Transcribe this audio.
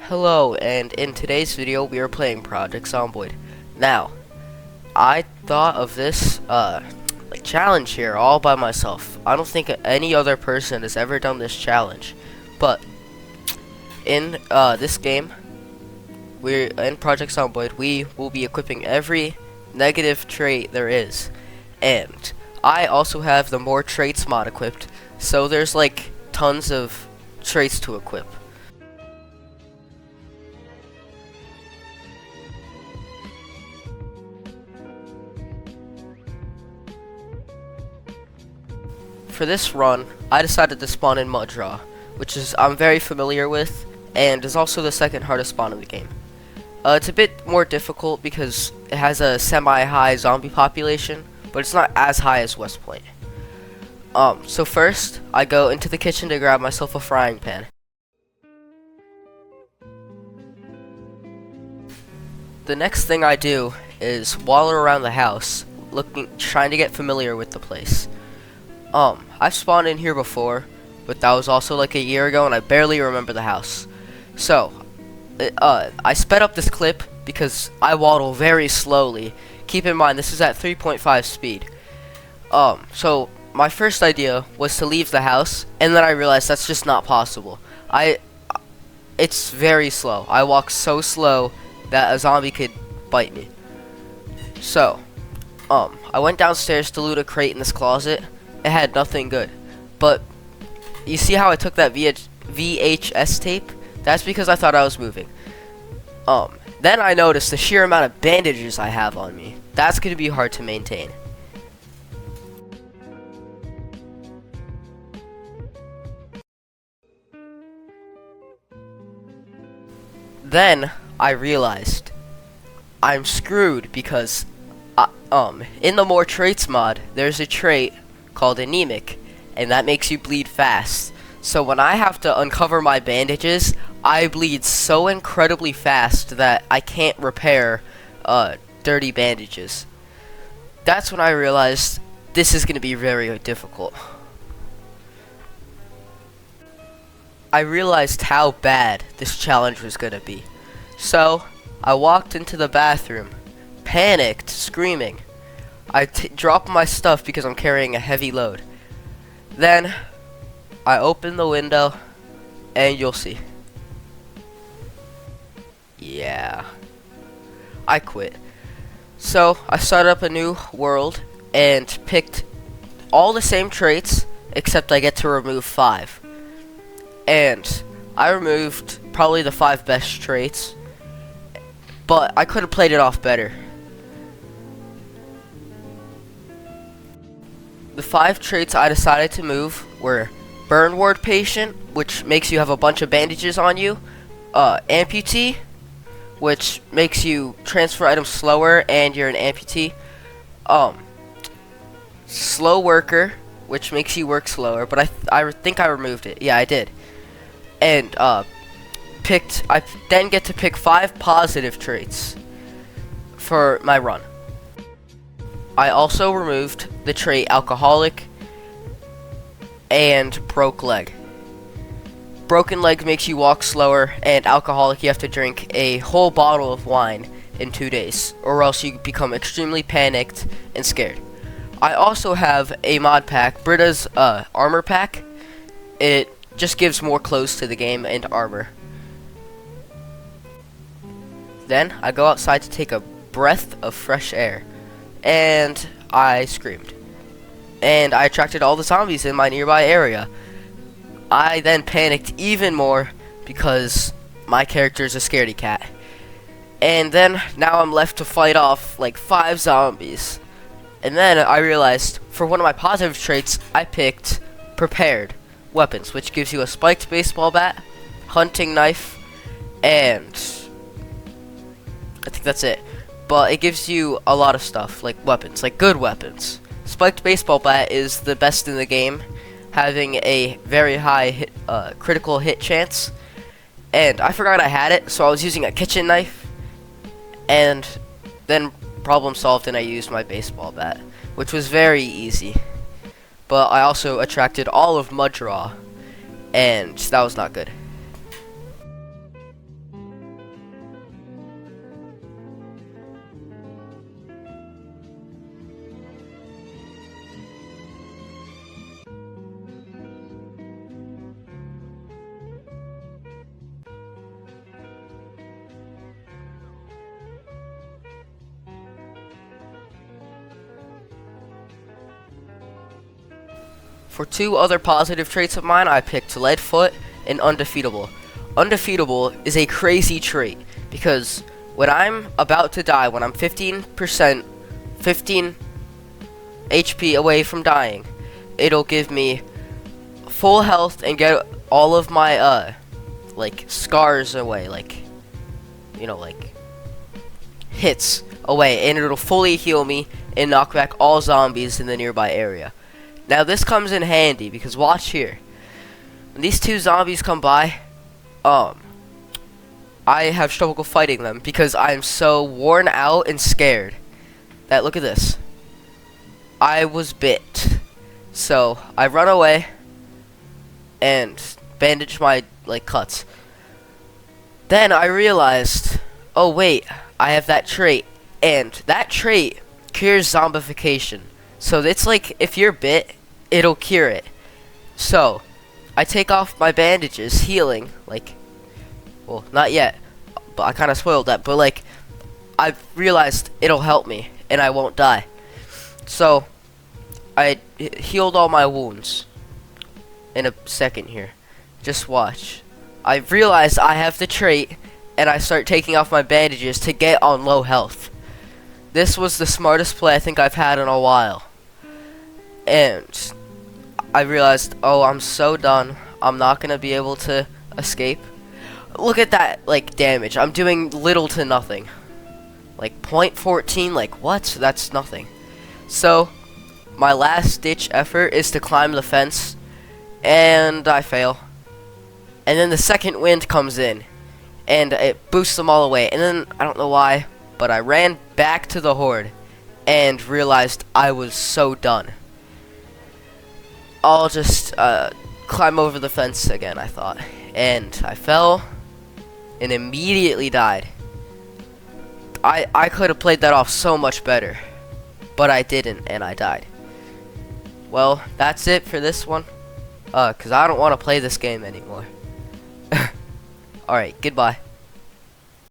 Hello, and in today's video we are playing Project Zomboid. Now, I thought of this challenge here all by myself. I don't think any other person has ever done this challenge. But in this game, we're in Project Zomboid, we will be equipping every negative trait there is. And I also have the more traits mod equipped, so there's like tons of traits to equip. For this run, I decided to spawn in Mudraw, which is I'm very familiar with, and is also the second hardest spawn in the game. It's a bit more difficult because it has a semi-high zombie population, but it's not as high as West Point. So first, I go into the kitchen to grab myself a frying pan. The next thing I do is wander around the house, trying to get familiar with the place. I've spawned in here before, but that was also like a year ago, and I barely remember the house. So, I sped up this clip because I waddle very slowly. Keep in mind, this is at 3.5 speed. So my first idea was to leave the house, and then I realized that's just not possible. It's very slow. I walk so slow that a zombie could bite me. So, I went downstairs to loot a crate in this closet. It had nothing good, but you see how I took that VHS tape? That's because I thought I was moving. Then I noticed the sheer amount of bandages I have on me. That's going to be hard to maintain. Then I realized I'm screwed because in the more traits mod, there's a trait called anemic, and that makes you bleed fast. So when I have to uncover my bandages, I bleed so incredibly fast that I can't repair dirty bandages. That's when I realized this is going to be very difficult. I realized how bad this challenge was going to be. So I walked into the bathroom, panicked, screaming. I dropped my stuff because I'm carrying a heavy load. Then I open the window, and you'll see. Yeah, I quit. So I started up a new world and picked all the same traits, except I get to remove 5. And I removed probably the 5 best traits, but I could have played it off better. The 5 traits I decided to move were Burn Ward Patient, which makes you have a bunch of bandages on you, Amputee, which makes you transfer items slower and you're an amputee, Slow Worker, which makes you work slower, but I think I removed it. Yeah, I did. And I then get to pick 5 positive traits for my run. I also removed the trait Alcoholic and Broke Leg. Broken Leg makes you walk slower, and Alcoholic you have to drink a whole bottle of wine in 2 days, or else you become extremely panicked and scared. I also have a mod pack, Britta's armor pack. It just gives more clothes to the game and armor. Then I go outside to take a breath of fresh air, and I screamed. And I attracted all the zombies in my nearby area. I then panicked even more because my character is a scaredy cat. And then now I'm left to fight off like 5 zombies. And then I realized for one of my positive traits, I picked Prepared Weapons, which gives you a spiked baseball bat, hunting knife, and I think that's it. But it gives you a lot of stuff, like weapons, like good weapons. Spiked baseball bat is the best in the game, having a very high critical hit chance. And I forgot I had it, so I was using a kitchen knife. And then problem solved, and I used my baseball bat, which was very easy. But I also attracted all of Mudraw, and that was not good. For two other positive traits of mine, I picked Leadfoot and Undefeatable. Undefeatable is a crazy trait because when I'm about to die, when I'm 15 HP away from dying, it'll give me full health and get all of my like scars away, like, you know, like hits away, and it'll fully heal me and knock back all zombies in the nearby area. Now this comes in handy because watch here. When these two zombies come by, I have trouble fighting them because I'm so worn out and scared that, look at this, I was bit. So I run away and bandage my like cuts. Then I realized, oh wait, I have that trait, and that trait cures zombification. So it's like if you're bit, it'll cure it. So I take off my bandages, healing, like, well, not yet, but I kind of spoiled that, but like, I've realized it'll help me and I won't die. So I healed all my wounds in a second here. Just watch. I realized I have the trait and I start taking off my bandages to get on low health. This was the smartest play I think I've had in a while. And I realized, oh, I'm so done. I'm not gonna be able to escape. Look at that, like, damage. I'm doing little to nothing. Like, 0.14, like, what? That's nothing. So, my last ditch effort is to climb the fence, and I fail. And then the second wind comes in, and it boosts them all away. And then, I don't know why, but I ran back to the horde, and realized I was so done. I'll just climb over the fence again, I thought. And I fell and immediately died. I could have played that off so much better, but I didn't, and I died. Well, that's it for this one, because I don't want to play this game anymore. Alright, goodbye.